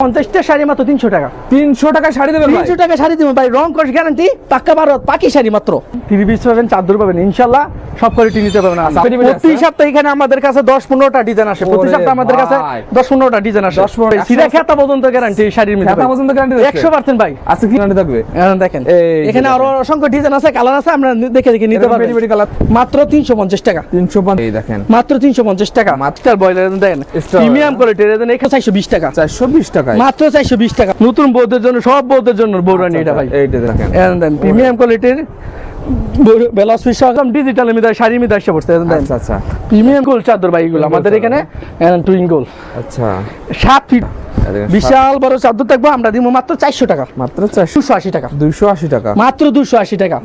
50টা শাড়ি মাত্র 300 টাকা। 300 টাকা শাড়ি দেবেন ভাই? 300 টাকা শাড়ি দেবো ভাই, রং কস গ্যারান্টি, পাক্কা ভারত, পাকি শাড়ি মাত্র। 3 পিস পাবেন, চাদর পাবেন, ইনশাআল্লাহ সব কোয়ালিটি নিতে পারবেন। প্রতি সপ্তাহে এখানে আমাদের কাছে 10-15টা ডিজাইন আসে, প্রতি সপ্তাহে আমাদের কাছে 10-15টা ডিজাইন আসে। 10-15 সিরা খেতা পর্যন্ত গ্যারান্টি এই শাড়ির মধ্যে। খেতা পর্যন্ত গ্যারান্টি 100% ভাই। আচ্ছা কি গ্যারান্টি থাকবে? দেখেন এখানে আরো অসংখ্য ডিজাইন আছে, কালার আছে, আমরা দেখে নিতে পারবেন। পেটি পেটি কালার মাত্র 350 টাকা। 350 এই দেখেন মাত্র 350 টাকা। মাস্টার বয়লার দেখেন, প্রিমিয়াম কোয়ালিটির, এখানে 420 টাকা। 420 টাকা মাত্র 420 টাকা। নতুন বউদের জন্য, সব বউদের জন্য বউরানি এটা ভাই। এইটা দেখেন প্রিমিয়াম কোয়ালিটির বেলাস পিস সহ ডিজিটাল মিদার শাড়ি মিদার এসে পড়ছে। আচ্ছা আচ্ছা প্রিমিয়াম গোল চাদর ভাই, এগুলো আমাদের এখানে টুইং গোল। আচ্ছা 7 ফিট বিশাল বড় চাদর থাকবো, আমরা দিব মাত্র 400 টাকা। মাত্র 280 টাকা। 280 টাকা মাত্র 280 টাকা।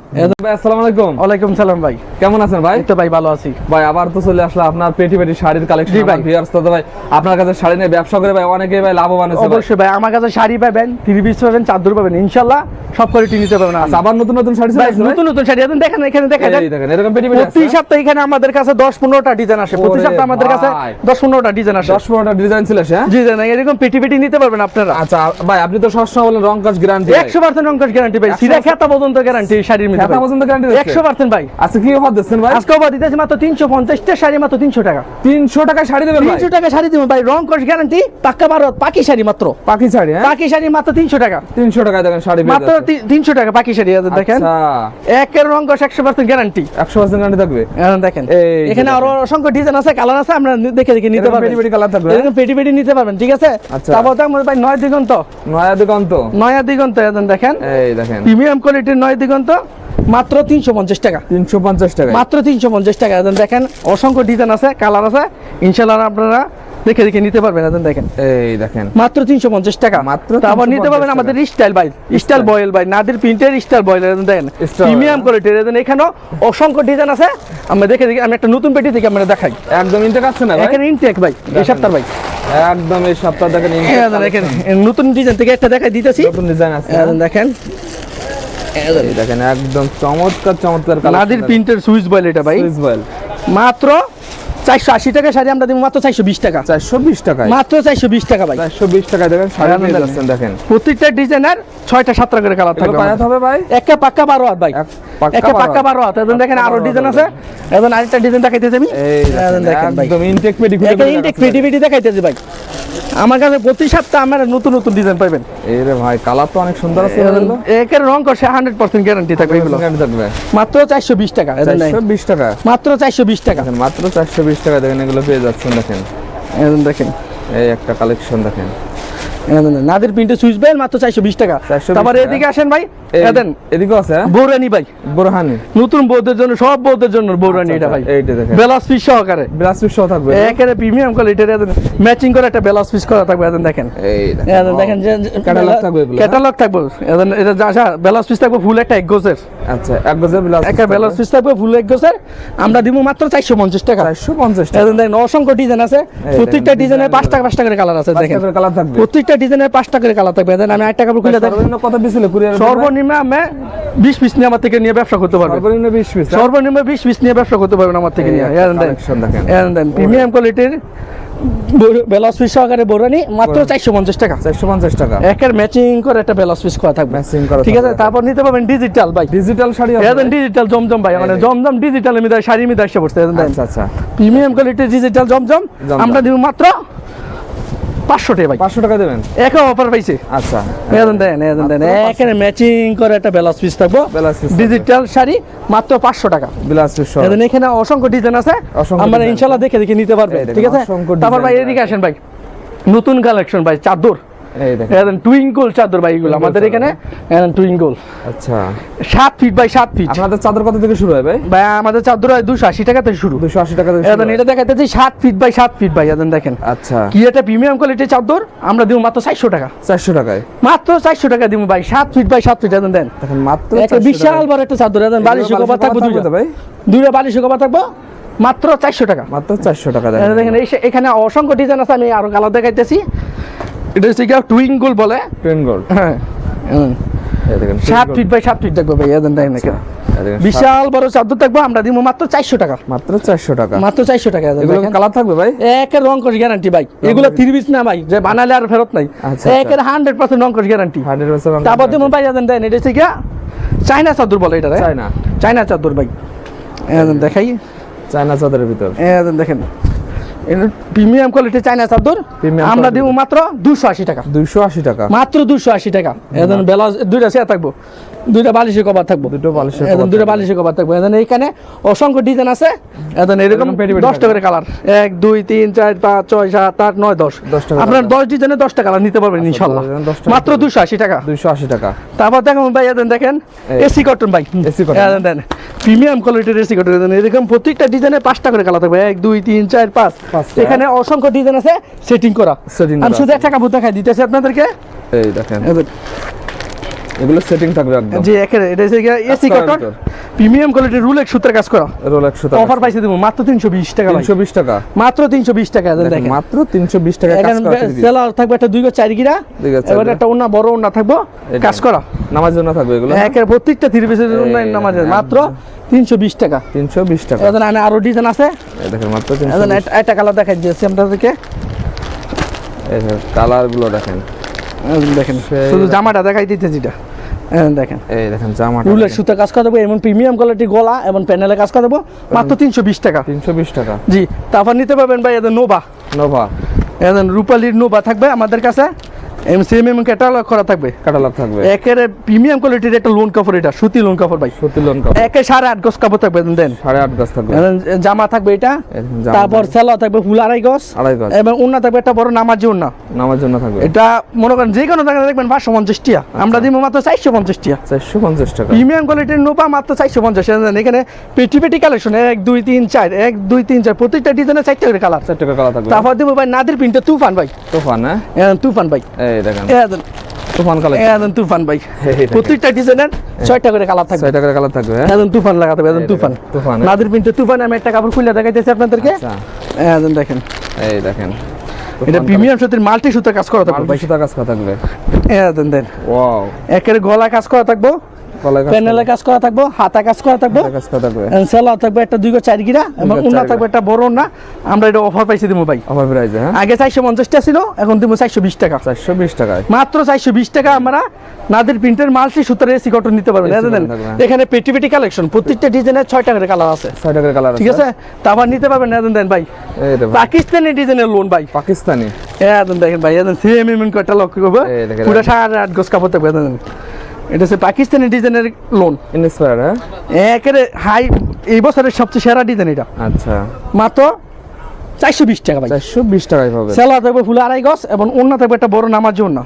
ভাই আসসালামু আলাইকুম। ওয়ালাইকুম সালাম ভাই, কেমন আছেন ভাই? তো ভাই ভালো আছি ভাই। আবার তো চলে আসলো আপনার পেটি পেটি শাড়ির কালেকশন। ভাই ভিউয়ার্স তো ভাই আপনার কাছে শাড়ি নিয়ে ব্যবসা করে ভাই অনেকেই ভাই লাভবান হচ্ছে। অবশ্যই ভাই, আমার কাছে শাড়ি পাবেন, 3 পিস পাবেন, চাদর পাবেন, ইনশাআল্লাহ সব কোয়ালিটি নিতে পারবেন। আবার নতুন নতুন শাড়ি আছে, নতুন নতুন শাড়ি দেখেন, এখানে দেখেন এরকম পেটি পেটি প্রতি সপ্তাহে এখানে আমাদের কাছে 10-15টা ডিজাইন আসে, প্রতি সপ্তাহে আমাদের কাছে 10-15টা ডিজাইন আসে। 10-15টা ডিজাইন ছিল সে ডিজাইন এরকম পেটি পেটি নিতে পারবেন আপনারা। আচ্ছা ভাই, আপনি তো সবসময় বলেন রং কাজ গ্যারান্টি। 100% রং কাজ গ্যারান্টি ভাই, সিরা খেতা পর্যন্ত গ্যারান্টি এই শাড়ির মধ্যে। খেতা পর্যন্ত গ্যারান্টি 100% ভাই। আচ্ছা কি অফার দিচ্ছেন ভাই? আজকে অফার দিতেছি মাত্র 350টা শাড়ি মাত্র 300 টাকা। 300 টাকা শাড়ি দেবেন ভাই? 300 টাকা শাড়ি দেবো ভাই, রং কস গ্যারান্টি, পাক্কা ভারত, পাকি শাড়ি মাত্র। পাকি শাড়ি? হ্যাঁ পাকি শাড়ি মাত্র 300 টাকা। 300 টাকা দেখেন শাড়ি মাত্র 300 টাকা পাকি শাড়ি আছে দেখেন। আচ্ছা একের রং কস 100% গ্যারান্টি। 100% গ্যারান্টি থাকবে। দেখেন এখানে আরো অসংখ্য ডিজাইন আছে, কালার আছে, আমরা দেখে নিতে পারবেন। পেটি পেটি কালার থাকবে, এরকম পেটি পেটি নিতে পারবেন, ঠিক আছে? তারপর দেখুন ভাই নয়া দিগন্ত। নয়া দিগন্ত দেখেন, এই দেখেন প্রিমিয়াম কোয়ালিটির নয়া দিগন্ত, মাত্র 350 টাকা। 350 টাকা মাত্র 350 টাকা। দেখেন অসংখ্য ডিজাইন আছে, কালার আছে, ইনশাআল্লাহ আপনারা দেখে নিতে পারবেন। দেখেন এই দেখেন মাত্র 350 টাকা। মাত্র তারপর নিতে পারবেন আমাদের স্টাইল ভাই, স্টাইল বয়েল ভাই, নাদির প্রিন্টের স্টাইল বয়েল। দেখেন প্রিমিয়াম কোয়ালিটির, এখানেও অসংখ্য ডিজাইন আছে, আমরা দেখে আমি একটা নতুন পেটি থেকে আমরা দেখাই। একদম ইনটেক আছে না ভাই? এখানে ইনটেক ভাই, এই সপ্তাহ ভাই একদম এই সপ্তাহ দেখেন দেখেন নতুন ডিজাইন থেকে একটা দেখাই দিতেছি। নতুন ডিজাইন আছে দেখেন, দেখেন একদম চমৎকার চমৎকার কালার। নাদির প্রিন্টের সুইচ বয়েল এটা ভাই, সুইচ বয়েল। মাত্র 480 টাকা শাড়ি আমরা দেব মাত্র 420 টাকা। 420 টাকা মাত্র 420 টাকা ভাই। 420 টাকা দেখেন শাড়ি পেয়ে যাচ্ছেন। দেখেন প্রত্যেকটা ডিজাইনের 6টা-7টা করে কালার থাকবে। পায়াত হবে ভাই? একটা পাক্কা 12 হাত ভাই, একটা পাক্কা 12 হাত। দেখেন আরো ডিজাইন আছে, এখন আরেকটা ডিজাইন দেখাইতেছি আমি। দেখেন একদম ইনটেক পেটি ইনটেক পেটি দেখাইতেছি ভাই। আমার কাছে প্রতি সপ্তাহে আমরা নতুন নতুন ডিজাইন পাবেন। এই রে ভাই কালার তো অনেক সুন্দর আছে। একের রং কষে 100% গ্যারান্টি থাকবে এগুলো। মাত্র 420 টাকা। 420 টাকা মাত্র 420 টাকা। মাত্র 420 টাকা দেখেন এগুলো পেয়ে যাচ্ছেন। দেখেন দেখেন এই একটা কালেকশন দেখেন, নাদির প্রিন্টের সুইচ বেল মাত্র 420 টাকা। তারপরে এদিকে আসেন ভাই, দেন এদিকে আছে বৌরানি ভাই, বোরহানি, নতুন বউদের জন্য, সব বউদের জন্য বৌরানি এটা ভাই। এইটা দেখেন বেলাস পিস সহকারে, ব্লাউজ পিস সহ থাকবে, একেবারে প্রিমিয়াম কোয়ালিটির, ম্যাচিং করে একটা বেলাস পিস করা থাকবে। দেখেন এই দেখেন যে ক্যাটালগ থাকবে, ক্যাটালগ থাকবে। এটা যা বেলাস পিস থাকবে ফুল একটা এক গজের। আচ্ছা এক গজের ব্লাউজ, একটা বেলাস পিস থাকবে ফুল এক গজের, আমরা দিব মাত্র 450 টাকা। 450 টাকা। দেখেন অসংখ্য ডিজাইন আছে, প্রত্যেকটা ডিজাইনের 5টা করে কালার আছে। দেখেন কালার থাকবে, প্রত্যেকটা ডিজাইনের 5টা করে কালার থাকবে। আমি 8 টাকা করে দেখাবো। সর্বনিম্ন কত পিস হলো কুরিয়ার? সর্বনিম্ন আমি 20 পিস নিয়ে আমার থেকে নিয়ে ব্যবসা করতে পারবেন। সর্বনিম্ন 20 পিস, সর্বনিম্ন 20 পিস নিয়ে ব্যবসা করতে পারবেন আমার থেকে নিয়ে। দেখেন প্রিমিয়াম কোয়ালিটির বেলাস পিস সহকারে বোরানি, মাত্র 450 টাকা। 450 টাকা। একের ম্যাচিং করে একটা বেলাস পিস করা থাকবে, ম্যাচিং করা, ঠিক আছে? তারপর নিতে পারবেন ডিজিটাল ভাই, ডিজিটাল শাড়ি আছে। দেখেন ডিজিটাল জমজম ভাই, মানে জমজম ডিজিটাল মিদার শাড়ি মিদার এসে পড়ছে। আচ্ছা আচ্ছা প্রিমিয়াম কোয়ালিটির ডিজিটাল জমজম আমরা দিব মাত্র 500 টাকা ভাই। 500 টাকা দেবেন? একা অফার পাইছে। আচ্ছা দেন এখানে ম্যাচিং করে একটা বেলাস পিস থাকবো, ডিজিটাল শাড়ি মাত্র 500 টাকা। ব্লাউজ পিস সহ। এখানে অসংখ্য ডিজাইন আছে, আমরা ইনশাআল্লাহ দেখে নিতে পারবে, ঠিক আছে? তারপর ভাই এদিকে আসেন ভাই, নতুন কালেকশন ভাই, চাদর। এই দেখেন টুইঙ্কল চাদর ভাই, এগুলো আমাদের এখানে টুইঙ্কল। আচ্ছা 7 ফিট বাই 7 ফিট। আপনাদের চাদর কত থেকে শুরু হয় ভাই? ভাই আমাদের চাদর হয় 280 টাকা থেকে শুরু। 280 টাকা থেকে শুরু। এটা দেখাইতেছি 7 ফিট বাই 7 ফিট ভাই। দেখেন আচ্ছা কি একটা প্রিমিয়াম কোয়ালিটির চাদর, আমরা দিব মাত্র 400 টাকা। 400 টাকায়? মাত্র 400 টাকা দিব ভাই, 7 ফিট বাই 7 ফিট। দেন দেখেন মাত্র একটা বিশাল বড় একটা চাদর। বালিশ কভার থাকবে দুইটা ভাই, দুইটা বালিশ কভার থাকবে, মাত্র 400 টাকা। মাত্র 400 টাকা। দেখেন এখানে অসংখ্য ডিজাইন আছে, আমি আরো কালার দেখাইতেছি। এটা হচ্ছে কি টুইঙ্কল বলে, টুইঙ্কল। হ্যাঁ। এই দেখেন 7 ফিট বাই 7 ফিট থাকবে ভাই। দেখেন বিশাল বড় চাদর থাকবো, আমরা দিব মাত্র 400 টাকা। মাত্র 400 টাকা। মাত্র 400 টাকা। এগুলো কালার থাকবে ভাই? একের রং কস গ্যারান্টি ভাই, এগুলো 3 পিস না ভাই যে বানালে আর ফেরত নাই, একের 100% রং কস গ্যারান্টি। 100% রং। তারপর দিব ভাই দেন এটা হচ্ছে কি চায়না চাদর বলে এটা, চায়না চাদর ভাই। দেখাই চায়না চাদরের ভিতর দেখেন প্রিমিয়াম কোয়ালিটি চায়না চাদর, আমরা দিব মাত্র 280 টাকা। 280 টাকা, মাত্র 280 টাকা। এখন ব্লাউজ দুইটা সেট থাকবো, দুইটা বালিশের কভার থাকবো, দুইটা বালিশের কভার থাকবো। এখন এইখানে অসংখ্য ডিজাইন আছে, এখন এরকম 10টা করে কালার, 1 2 3 4 5 6 7 8 9 10 আপনার 10 ডিজাইনে 10টা কালার নিতে পারবেন ইনশাআল্লাহ, মাত্র 280 টাকা। 280 টাকা। তারপর দেখুন ভাই দেখেন এসি কটন ভাই, এসি কটন দেন প্রিমিয়াম কোয়ালিটির এসি কটন। এরকম প্রত্যেকটা ডিজাইনে 5টা করে কালার থাকবে, 1 2 3 4 5। এখানে অসংখ্য ডিজাইন আছে সেটিং করা। আমি শুধু একটা কাপড় দেখাই দিতেছি আপনাদেরকে, এই দেখেন এগুলো সেটিং থাকবে একদম। জি এখানে এটা হচ্ছে এসি কটন প্রিমিয়াম কোয়ালিটির রুলেক্স সুতার কাজ করা, রোলেক্স সুতা অফার পাইছে দেব মাত্র 320 টাকা। 320 টাকা, মাত্র 320 টাকা। দেখেন মাত্র 320 টাকা কাজ করা। সেলার থাকবে একটা 2 4 গিরা, এবারে একটা ওন্না বড় ওন্না থাকবে কাজ করা, নামাজের জন্য থাকবে এগুলো। একের প্রত্যেকটা 3 পিসের ওন্না নামাজের, মাত্র 320 টাকা। 320 টাকা। এখন আমি আরো ডিজাইন আছে, এই দেখেন মাত্র 320। এখন একটা কালার দেখাই দিয়েছি আপনাদেরকে, এই কালার গুলো দেখেন, দেখেন শুধু জামাটা দেখাই দিতেছি এটা, দেখেন এই দেখেন জামাটা রুলের সুতা কাজ করে দেবো, এমন প্রিমিয়াম কোয়ালিটি গলা এবং প্যানেলে কাজ করে দেবো, মাত্র 320 টাকা। 320 টাকা। জি তারপর নিতে পারবেন ভাই এদের নোভা, রূপালীর নোভা থাকবে আমাদের কাছে, সেম ক্যাটালগ করা থাকবে, একের প্রিমিয়াম কোয়ালিটির একটা লোন কাপড়, এটা সুতি লোন কাপড় ভাই, সুতি লোন কাপড়, একে 8.5 গজ কাপড় থাকবে, দেন 8.5 গজ থাকবে। জামা থাকবে এটা, তারপর সেলা থাকবে ফুল 2.5 গজ, এবং ওন্না থাকবে একটা বড় নামাজি ওন্না, নামার জন্য থাকবে। এটা মনে করেন যে কোনো জায়গায় দেখবেন 550 টাকা, আমরা দিব মাত্র 450 টাকা। 450 টাকা প্রিমিয়াম কোয়ালিটির নোপা, মাত্র 450। এখানে পেটি পেটি কালেকশন 1 2 3 4 1 2 3 4 প্রত্যেকটা ডিজাইনে 4টা করে কালার, 4টা করে কালার থাকবে। তারপর দিব ভাই নাদের প্রিন্টে তুফান ভাই, তুফান হ্যাঁ তুফান ভাই, এই দেখেন তুফান কালেকশন, তুফান ভাই প্রত্যেকটা ডিজাইনের 6টা করে কালার থাকবে, 6টা করে কালার থাকবে। এখন তুফান লাগাতে হবে, এখন তুফান নাদের প্রিন্টে তুফান। আমি একটা কাপড় খুলে দেখাইতেছি আপনাদেরকে, এখন দেখেন এই দেখেন এটা প্রিমিয়াম সুতির মাল্টি সুতা কাজ করা থাকবে, মাল্টি সুতা কাজ করা থাকবে। এখন দেন ওয়াও, একের গলা কাজ করা থাকবে, প্যানেলে কাজ করা থাকবে, হাতা কাজ করা থাকবে, সেলা থাকবে একটা 2 4 গিরা, এবং ওন্না থাকবে একটা বড় ওন্না। আমরা এটা অফার পাইছি দিব ভাই, অফার প্রাইসে। আগে 450 টাকা ছিল, এখন দিব 420 টাকা। 420 টাকায়, মাত্র 420 টাকা। আমরা নাদের প্রিন্টের মাল্টি সুতার এসি কটন নিতে পারবেন। এখানে পেটি পেটি কালেকশন, প্রত্যেকটা ডিজাইনের 6টা করে কালার আছে, 6টা করে কালার আছে, ঠিক আছে। তারপর নিতে পারবেন দেন ভাই পাকিস্তানি ডিজাইনের লোন ভাই, পাকিস্তানি দেখেন ভাই, সেম একটা লক্ষ্য করবো, পুরো 8.5 গজ কাপড় থাকবে। এটা হচ্ছে পাকিস্তানি ডিজাইনের লোন ইনস্পায়ার, একেবারে হাই এই বছরের সবচেয়ে সেরা ডিজাইন এটা। আচ্ছা মাত্র 420 টাকা ভাই, 420 টাকায় পাবে। সেলা থাকবে ফুল 2.5 গজ, এবং ওন্না থাকবে একটা বড় নামাজ ওন্না,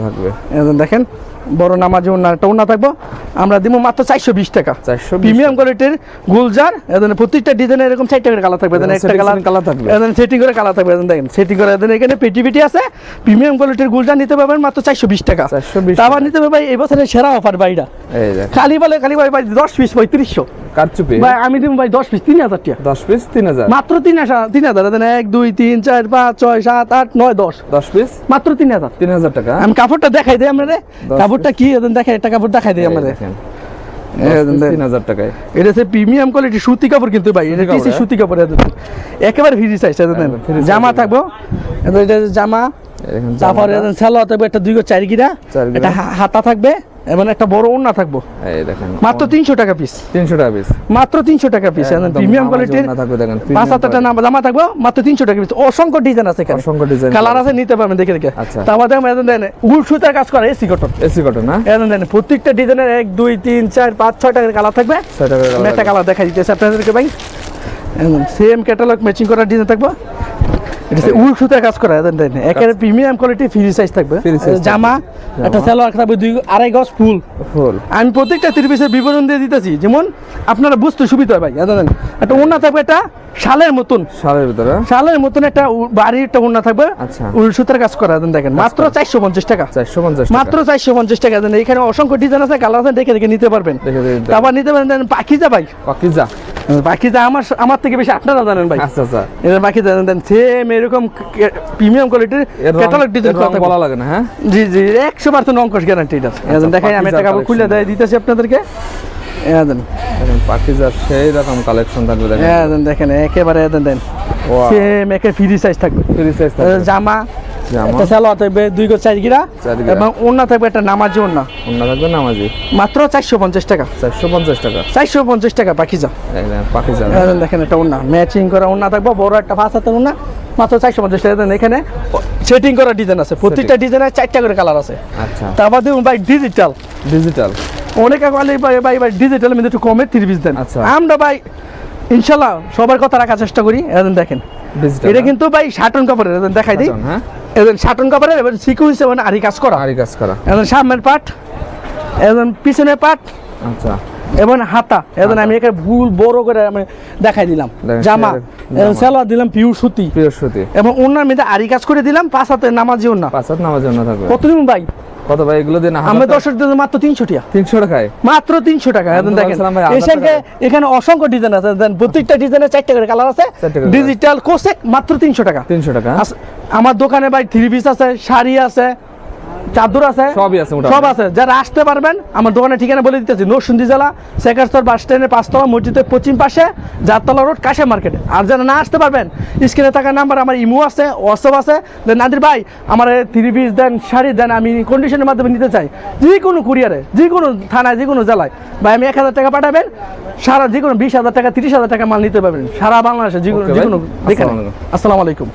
থাকবে। দেখেন বড় নামাজ ওন্না একটা ওন্না থাকবে, আমরা দিব মাত্র 420 টাকা। প্রিমিয়াম কোয়ালিটির গুলজার, প্রত্যেকটা ডিজাইনের এরকম 4টা করে কালার থাকবে, একটা কালার থাকবে, সেটিং করে কালার থাকবে। দেখেন সেটিং করে, এখানে পেটি পেটি আছে। প্রিমিয়াম কোয়ালিটির গুলজার নিতে পারবেন মাত্র 420 টাকা। তারপর নিতে পারবেন ভাই এই বছরের সেরা অফার ভাইটা, খালি ভাই 10 পিস 3500 কারচুপি ভাই, আমি দিব ভাই 10 পিস 3000 টাকা, 10 পিস 3000, মাত্র 3000। 1 2 3 4 5 6 7 8 9 10 পিস মাত্র 3000 টাকা। আমি কাপড়টা দেখাই দেই আপনাদের, কাপড়টা কি দেখেন, একটা কাপড় দেখাই দেই আমাদের, 3000 টাকায়। এটা হচ্ছে প্রিমিয়াম কোয়ালিটি সুতি কাপড়, কিন্তু ভাই এটা টিসি সুতি কাপড়, একেবারে ফ্রি সাইজ। জামা থাকবো, এটা জামা, তারপরে সেলোয়ার থাকবে একটা 2 4 গিরা, একটা হাতা থাকবে, এবং একটা বড় ওন্না থাকবো। এই দেখেন মাত্র 300 টাকা পিস, 300 টাকা পিস, মাত্র 300 টাকা পিস। প্রিমিয়াম কোয়ালিটির থাকবে, দেখেন 5-7টা জামা থাকবে, মাত্র 300 টাকা পিস। অসংখ্য ডিজাইন আছে, অসংখ্য ডিজাইন কালার আছে, নিতে পারবেন দেখে দেখে। তারপর দেখেন উল সুতার কাজ করা এসি কটন, না দেখেন প্রত্যেকটা ডিজাইনের 1 2 3 4 5 6টা করে কালার থাকবে, 6টা করে কালার। একটা কালার দেখাই দিতেছি আপনাদেরকে ভাই, সেম ক্যাটালগ ম্যাচিং করা ডিজাইন থাকবে। এটা উল সুতার কাজ করা, একেবারে প্রিমিয়াম কোয়ালিটি ফ্রি সাইজ থাকবে। জামা একটা সেলোয়ার থাকবে 2.5 গজ ফুল। আমি প্রত্যেকটা 3 পিসের বিবরণ দিয়ে দিতেছি, যেমন আপনারা বুঝতে সুবিধা হয় ভাই। একটা ওন্না থাকবে, একটা শালের মতন, শালের মতন একটা বাড়ির একটা ওন্না থাকবে, উল সুতার কাজ করা। দেখেন মাত্র 450 টাকা, মাত্র 450 টাকা। এখানে অসংখ্য ডিজাইন আছে, কালার আছে, দেখে দেখে নিতে পারবেন। আবার নিতে পারেন পাকিজা ভাই, পাকিজা আমার থেকে বেশি আপনারা জানেন ভাই। আচ্ছা এটা পাকিজা দেন, সেম এরকম প্রিমিয়াম কোয়ালিটির ক্যাটালগ ডিজাইন বলা লাগে না। হ্যাঁ জি 100% অঙ্কশ গ্যারান্টি এটা। দেখেন আমি একটা কাপড় খুলে দিতেছি আপনাদেরকে, দেন দেখেন পাকিজার সেই রকম কালেকশন থাকবে দেখেন। দেন দেখেন একেবারে দেন Wow. সেম একে ফ্রি সাইজ থাকবে ফ্রি সাইজ থাকবে। জামা জামা। একটা সালোয়ার থাকবে 2 গজ 4 গিরা 4 গিরা। এবং ওন্না থাকবে একটা নামাজি ওন্না ওন্না থাকবে নামাজি মাত্র 450 টাকা 450 টাকা 450 টাকা পাকিজা দেখেন পাকিজা দেখেন একটা ওন্না ম্যাচিং করা ওন্না থাকবে বড় একটা 5 হাতের ওন্না মাত্র 450 টাকা দেন এখানে সেটিং করা ডিজাইন আছে প্রত্যেকটা ডিজাইনের 4টা করে কালার আছে আচ্ছা তারপর দেখুন ভাই ডিজিটাল অনেকে বলে ভাই ডিজিটাল মধ্যে একটু কমে 30 দেন আচ্ছা। আমরা ভাই ইনশাআল্লাহ সবার কথা রাখার চেষ্টা করি এখন দেখেন ডিজিটাল এটা কিন্তু ভাই শাটন কাপড়ের এখন দেখাই দিই হ্যাঁ এখন শাটন কাপড়ের এবার সিকুয়েন্স এবং আরি কাজ করা আরি কাজ করা এখন সামনের পাট এখন পিছনের পাট আচ্ছা এবং হাতা এখন আমি এখানে ভুল বড় করে আমি দেখাই দিলাম দেখেন, জামা জামা। সালোয়ার দিলাম পিওর সুতি বৃহস্পতি এবং ওনার মধ্যে আরি কাজ করে দিলাম 5 হাতে নামাজি ওনা পাঁচাত নামাজের জন্য থাকবে কত দিন ভাই কত ভাই এগুলো দিন আমরা দর্শকদের জন্য মাত্র 300 টাকা 300 টাকায় মাত্র 300 টাকা এখন আমি তো দেখেন বলছিলাম ভাই, 1000 এখানে টাকা। এখানে অসংখ্য ডিজাইন আছে দেন প্রত্যেকটা ডিজাইনের 4টা করে কালার আছে 4টা করে ডিজিটাল কোসেক মাত্র 300 টাকা 300 টাকা আমার দোকানে ভাই 3 পিস আছে শাড়ি আছে চাদর আছে সবই আছে মোটামুটি। সব আছে যারা আসতে পারবেন আমার দোকানের ঠিকানা বলে দিতেছি নরসিংদী জেলা সেকারস্তর বাস স্ট্যান্ডের 5তলা মসজিদের পশ্চিম পাশে জাততলা রোড কাশে মার্কেট আর যারা না আসতে পারবেন স্ক্রিনে থাকা নাম্বার আমার ইমো আছে হোয়াটসঅ্যাপ আছে দেন নাদির ভাই আমার 3 পিস দেন শাড়ি দেন আমি কন্ডিশনের মাধ্যমে নিতে চাই যে কোনো কুরিয়ারে যে কোনো থানায় যে কোনো জেলায় ভাই আমি 1000 টাকা পাঠাবেন সারা যে কোনো 20,000 টাকা 30,000 টাকা মাল নিতে পারবেন সারা বাংলাদেশে যে কোনো Okay, যে ভাই। কোনো আসসালামু আলাইকুম। আসসালামু আলাইকুম